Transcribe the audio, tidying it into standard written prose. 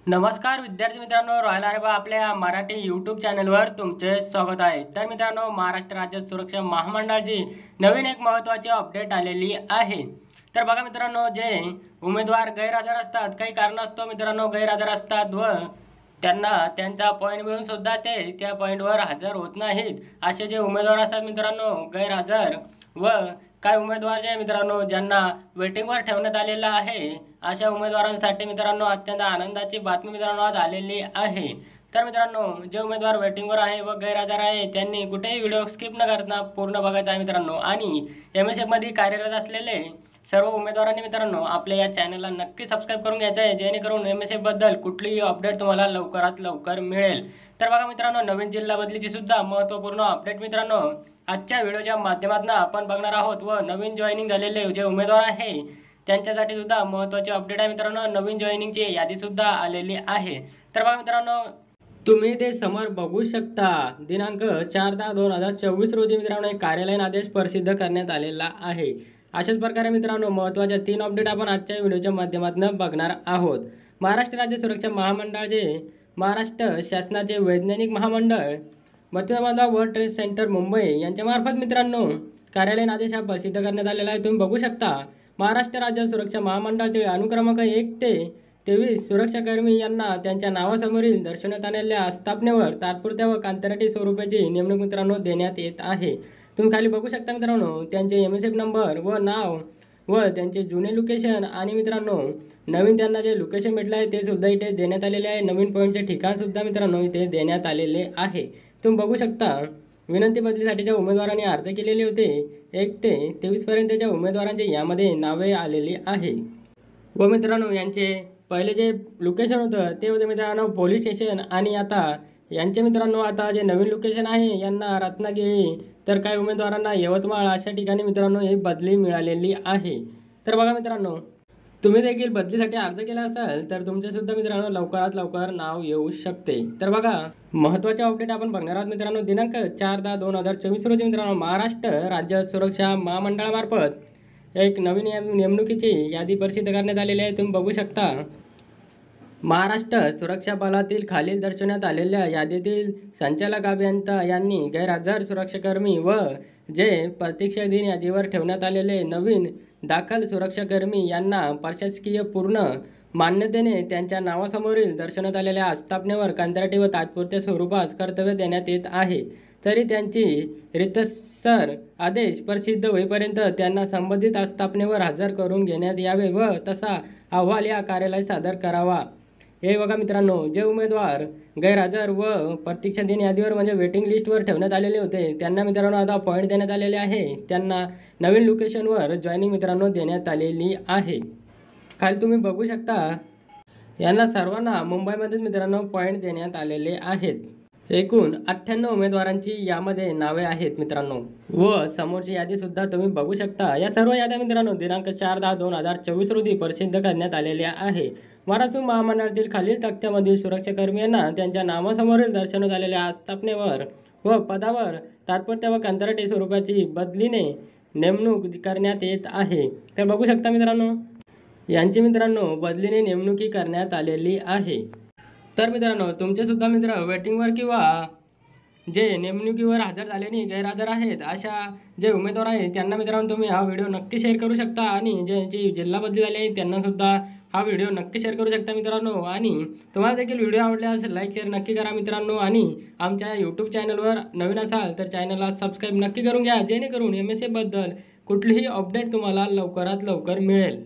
नमस्कार विद्यार्थी मित्रांनो, रॉयल आर्बा आपल्या मराठी यूट्यूब चॅनलवर तुमचे स्वागत आहे। तर मित्रांनो, महाराष्ट्र राज्य सुरक्षा महामंडळाची नवीन एक महत्त्वाची अपडेट आलेली आहे। तर बघा मित्रांनो, जे उमेदवार गैरहजर असतात, काही कारणास्तव मित्रांनो गैरहजर असतात व त्यांना त्यांचा पॉईंट मिळून सुद्धा ते त्या पॉईंटवर हजर होत नाहीत, असे जे उमेदवार असतात मित्रांनो गैरहजर व काही उमेदवार जे मित्रांनो ज्यांना वेटिंगवर ठेवण्यात आलेलं आहे, अशा उमेदवारांसाठी मित्रांनो अत्यंत आनंदाची बातमी मित्रांनो आज आलेली आहे। तर मित्रांनो, जे उमेदवार वेटिंगवर आहे व गैरहजर आहे त्यांनी कुठेही व्हिडिओ स्किप न करता पूर्ण बघायचा आहे मित्रांनो। आणि MSF मध्ये कार्यरत असलेले सर्व उमेदवारांनी मित्रांनो आपल्या या चॅनलला नक्की सबस्क्राइब करून घ्यायचं आहे, जेणेकरून MSF बद्दल कुठलीही अपडेट तुम्हाला लवकरात लवकर मिळेल। तर बघा मित्रांनो, नवीन जिल्हा बदलीची सुद्धा महत्त्वपूर्ण अपडेट मित्रांनो आजच्या व्हिडिओच्या माध्यमातून आपण बघणार आहोत व नवीन जॉईनिंग झालेले जे उमेदवार आहे त्यांच्यासाठी सुद्धा महत्त्वाचे अपडेट आहे मित्रांनो। नवीन जॉईनिंगची यादी सुद्धा आलेली आहे। तर बघा मित्रांनो, तुम्ही ते समोर बघू शकता, दिनांक 4/10/2024 रोजी मित्रांनो एक कार्यालयीन आदेश प्रसिद्ध करण्यात आलेला आहे। अशाच प्रकारे मित्रांनो महत्त्वाच्या 3 अपडेट आपण आजच्या व्हिडिओच्या माध्यमातून बघणार आहोत। महाराष्ट्र राज्य सुरक्षा महामंडळाचे महाराष्ट्र शासनाचे वैज्ञानिक महामंडळ Mathura world trade centre Mumbai यांच्यामार्फत मित्रांनो कार्यालयीन आदेश हा प्रसिद्ध करण्यात आलेला आहे। तुम्ही बघू शकता, महाराष्ट्र राज्य सुरक्षा महामंडळातील अनुक्रमांक 1 ते 23 सुरक्षाकर्मी यांना त्यांच्या नावासमोरील दर्शवण्यात आलेल्या आस्थापनेवर तात्पुरत्या व कंत्राटी स्वरूपाची नेमणूक मित्रांनो देण्यात येत आहे। तुम्ही खाली बघू शकता मित्रांनो त्यांचे MSF नंबर व नाव व त्यांचे जुने लोकेशन आणि मित्रांनो नवीन त्यांना जे लोकेशन भेटलं आहे ते सुद्धा इथे देण्यात आलेले आहे। नवीन पॉईंटचे ठिकाण सुद्धा मित्रांनो इथे देण्यात आलेले आहे। तुम्ही बघू शकता, विनंती बदलीसाठीच्या उमेदवारांनी अर्ज केलेले होते 1 ते 23 पर्यंतच्या उमेदवारांचे यामध्ये नावे आलेली आहे। व मित्रांनो यांचे पहिले जे लोकेशन होतं ते होते मित्रांनो पोलीस स्टेशन, आणि आता यांचे मित्रांनो आता जे नवीन लोकेशन आहे यांना रत्नागिरी, तर काही उमेदवारांना यवतमाळ अशा ठिकाणी मित्रांनो ही बदली मिळालेली आहे। तर बघा मित्रांनो, तुम्ही देखील बदलीसाठी अर्ज केला असाल तर तुमचे सुद्धा मित्रांनो लवकरात लवकर नाव येऊ शकते। तर बघा महत्त्वाचे अपडेट आपण बघणार आहोत मित्रांनो। दिनांक 4/10/2024 रोजी मित्रांनो महाराष्ट्र राज्य सुरक्षा महामंडळामार्फत एक नवीन नेमणुकीची यादी प्रसिद्ध करण्यात आलेली आहे। तुम्ही बघू शकता, महाराष्ट्र सुरक्षा बलातील खालील दर्शवण्यात आलेल्या यादीतील संचालक अभियंता यांनी गैरहजर सुरक्षाकर्मी व जे प्रतीक्षा दिन यादीवर ठेवण्यात आलेले नवीन दाखल सुरक्षाकर्मी यांना प्रशासकीय पूर्ण मान्यतेने त्यांच्या नावासमोरील दर्शवण्यात आलेल्या आस्थापनेवर कंत्राटी व तात्पुरत्या स्वरूपात कर्तव्य देण्यात येत आहे। तरी त्यांची रितसर आदेश प्रसिद्ध होईपर्यंत त्यांना संबंधित आस्थापनेवर हजर करून घेण्यात यावे व तसा अहवाल या कार्यालयात सादर करावा। हे बघा मित्रांनो, जे उमेदवार गैरहजर व प्रतीक्षा दिन यादीवर म्हणजे वेटिंग लिस्टवर ठेवण्यात आलेले होते त्यांना मित्रांनो आता पॉईंट देण्यात आलेले आहे। त्यांना नवीन लोकेशनवर जॉईनिंग मित्रांनो देण्यात आलेली आहे। खाली तुम्ही बघू शकता, यांना सर्वांना मुंबईमध्येच मित्रांनो पॉईंट देण्यात आलेले आहेत। एकूण 98 उमेदवारांची यामध्ये नावे आहेत मित्रांनो व समोरची यादी सुद्धा तुम्ही बघू शकता। या सर्व याद्या मित्रांनो दिनांक 4/10/2024 रोजी प्रसिद्ध करण्यात आलेल्या आहे। महाराष्ट्र महामंडळातील खालील तक्त्यामधील सुरक्षाकर्मी यांना त्यांच्या नावासमोरील दर्शवण्यात आलेल्या आस्थापनेवर व पदावर तात्पुरत्या व कंत्राटी स्वरूपाची बदलीने नेमणूक करण्यात येत आहे। तर बघू शकता मित्रांनो, यांची मित्रांनो बदलीने नेमणुकी करण्यात आलेली आहे। तर मित्रांनो, तुमचे सुद्धा मित्र वेटिंगवर किंवा जे नेमणुकीवर हजर झाले नाही, गैरहजर आहेत, अशा जे उमेदवार आहेत त्यांना मित्रांनो तुम्ही हा व्हिडिओ नक्की शेअर करू शकता। आणि ज्यांची जिल्हा बदली झाली आहे त्यांना सुद्धा हा व्हिडिओ नक्की शेअर करू शकता मित्रांनो। आणि तुम्हाला देखील व्हिडिओ आवडल्यास लाईक शेअर नक्की करा मित्रांनो। आणि आमच्या यूट्यूब चॅनलवर नवीन असाल तर चॅनलला सबस्क्राईब नक्की करून घ्या, जेणेकरून MSF बद्दल कुठलीही अपडेट तुम्हाला लवकरात लवकर मिळेल।